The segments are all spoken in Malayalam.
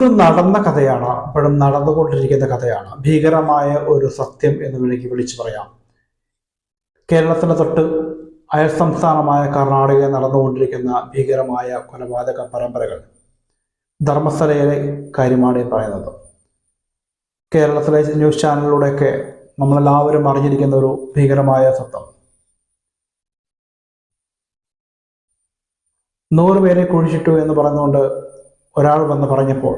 ഇത് നടന്ന കഥയാണ്, ഇപ്പോഴും നടന്നുകൊണ്ടിരിക്കുന്ന കഥയാണ്. ഭീകരമായ ഒരു സത്യം എന്ന് വേണമെങ്കിൽ വിളിച്ചു പറയാം. കേരളത്തിന് തൊട്ട് അയൽ സംസ്ഥാനമായ കർണാടകയിൽ നടന്നുകൊണ്ടിരിക്കുന്ന ഭീകരമായ കൊലപാതക പരമ്പരകൾ. ധർമ്മസ്ഥലയിലെ കാര്യമാണ് പറയുന്നത്. കേരളത്തിലെ ന്യൂസ് ചാനലിലൂടെയൊക്കെ നമ്മളെല്ലാവരും അറിഞ്ഞിരിക്കുന്ന ഒരു ഭീകരമായ സത്യം. 100 പേരെ കുഴിച്ചിട്ടു എന്ന് പറഞ്ഞുകൊണ്ട് ഒരാൾ വന്ന് പറഞ്ഞപ്പോൾ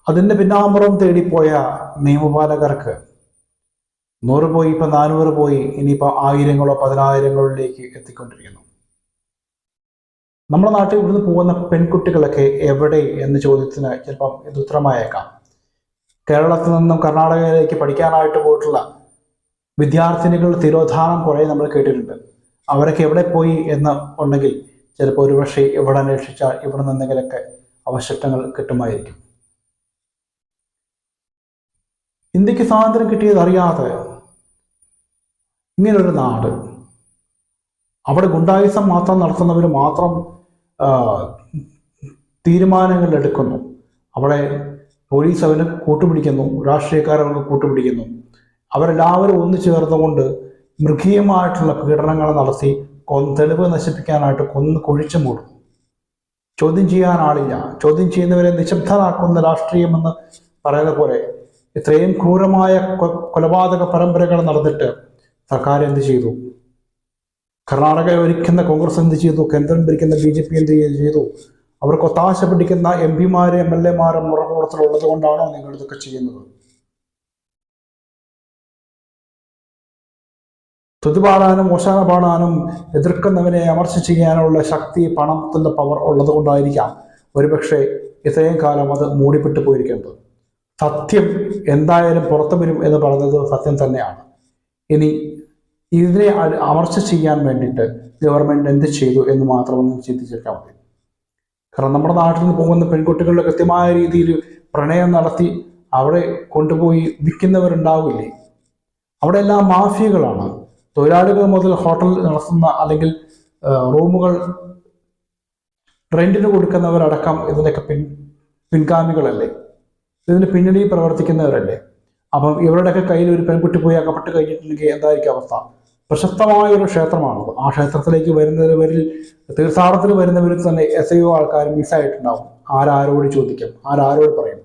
അതിൻ്റെ പിന്നാമ്പുറം തേടിപ്പോയ നിയമപാലകർക്ക് 100 പോയി, ഇപ്പം 400 പോയി, ഇനിയിപ്പോൾ 1000-ങ്ങളോ 10,000-ങ്ങളിലേക്ക് എത്തിക്കൊണ്ടിരിക്കുന്നു. നമ്മുടെ നാട്ടിൽ ഇവിടുന്ന് പോകുന്ന പെൺകുട്ടികളൊക്കെ എവിടെ എന്ന ചോദ്യത്തിന് ചിലപ്പം ഇത് ഉത്തരമായേക്കാം. കേരളത്തിൽ നിന്നും കർണാടകയിലേക്ക് പഠിക്കാനായിട്ട് പോയിട്ടുള്ള വിദ്യാർത്ഥിനികൾ തിരോധാനം കുറേ നമ്മൾ കേട്ടിട്ടുണ്ട്. അവരൊക്കെ എവിടെ പോയി എന്ന് ഉണ്ടെങ്കിൽ ചിലപ്പോൾ ഒരുപക്ഷെ ഇവിടെ അന്വേഷിച്ചാൽ ഇവിടെ നിന്നെങ്കിലൊക്കെ അവശിഷ്ടങ്ങൾ കിട്ടുമായിരിക്കും. ഇന്ത്യക്ക് സ്വാതന്ത്ര്യം കിട്ടിയതറിയാതെ ഇങ്ങനൊരു നാട്, അവിടെ ഗുണ്ടായുസം മാത്രം നടത്തുന്നവർ മാത്രം തീരുമാനങ്ങൾ എടുക്കുന്നു. അവിടെ പോലീസ് അവന് കൂട്ടുപിടിക്കുന്നു, രാഷ്ട്രീയക്കാരവർക്ക് കൂട്ടുപിടിക്കുന്നു. അവരെല്ലാവരും ഒന്നു ചേർന്നുകൊണ്ട് മൃഗീയമായിട്ടുള്ള പീഡനങ്ങൾ നടത്തി തെളിവ് നശിപ്പിക്കാനായിട്ട് കുഴിച്ചു മൂടും. ചോദ്യം ചെയ്യാൻ ആളില്ല. ചോദ്യം ചെയ്യുന്നവരെ നിശബ്ദരാക്കുന്ന രാഷ്ട്രീയമെന്ന് പറയുന്ന പോലെ ഇത്രയും ക്രൂരമായ കൊലപാതക പരമ്പരകൾ നടന്നിട്ട് സർക്കാർ എന്ത് ചെയ്തു? കർണാടക ഭരിക്കുന്ന കോൺഗ്രസ് എന്ത് ചെയ്തു? കേന്ദ്രം ഭരിക്കുന്ന BJP എന്ത് ചെയ്തു? അവർക്ക് ഒത്താശ പിടിക്കുന്ന MP-മാരും MLA-മാരും മുറകൂടത്തിലുള്ളത് കൊണ്ടാണോ നിങ്ങൾ ഇതൊക്കെ ചെയ്യുന്നത്? തുതി പാടാനും ഓശാന പാടാനും എതിർക്കുന്നവനെ അമർച്ച ചെയ്യാനുള്ള ശക്തി, പണത്തിന്റെ പവർ ഉള്ളത് കൊണ്ടായിരിക്കാം ഒരുപക്ഷെ ഇത്രയും കാലം അത് മൂടിപ്പെട്ടു പോയിരിക്കുന്നത്. സത്യം എന്തായാലും പുറത്തു വരും എന്ന് പറയുന്നത് സത്യം തന്നെയാണ്. ഇനി ഇതിനെ അമർച്ച ചെയ്യാൻ വേണ്ടിയിട്ട് ഗവൺമെന്റ് എന്ത് ചെയ്തു എന്ന് മാത്രമൊന്നും ചിന്തിച്ചിട്ടാൽ മതി. കാരണം നമ്മുടെ നാട്ടിൽ നിന്ന് പോകുന്ന പെൺകുട്ടികളുടെ കൃത്യമായ രീതിയിൽ പ്രണയം നടത്തി അവിടെ കൊണ്ടുപോയി വിൽക്കുന്നവരുണ്ടാവില്ലേ? അവിടെ എല്ലാം മാഫിയകളാണ്. തൊഴിലാളികൾ മുതൽ ഹോട്ടൽ നടത്തുന്ന അല്ലെങ്കിൽ റൂമുകൾ റെന്റിന് കൊടുക്കുന്നവരടക്കം ഇതിനൊക്കെ പിൻഗാമികളല്ലേ? ഇതിന് പിന്നണിയിൽ പ്രവർത്തിക്കുന്നവരല്ലേ? അപ്പം ഇവരുടെയൊക്കെ കയ്യിൽ ഒരു പെൺകുട്ടി പോയി അകപ്പെട്ട് കഴിഞ്ഞിട്ടുണ്ടെങ്കിൽ എന്തായിരിക്കും അവസ്ഥ? പ്രശസ്തമായ ഒരു ക്ഷേത്രമാണത്. ആ ക്ഷേത്രത്തിലേക്ക് വരുന്നവരിൽ തീർത്ഥാടനത്തിന് വരുന്നവരിൽ തന്നെ SIO ആൾക്കാർ മിസ്സായിട്ടുണ്ടാവും. ആരോട് ചോദിക്കും? ആരോട് പറയും?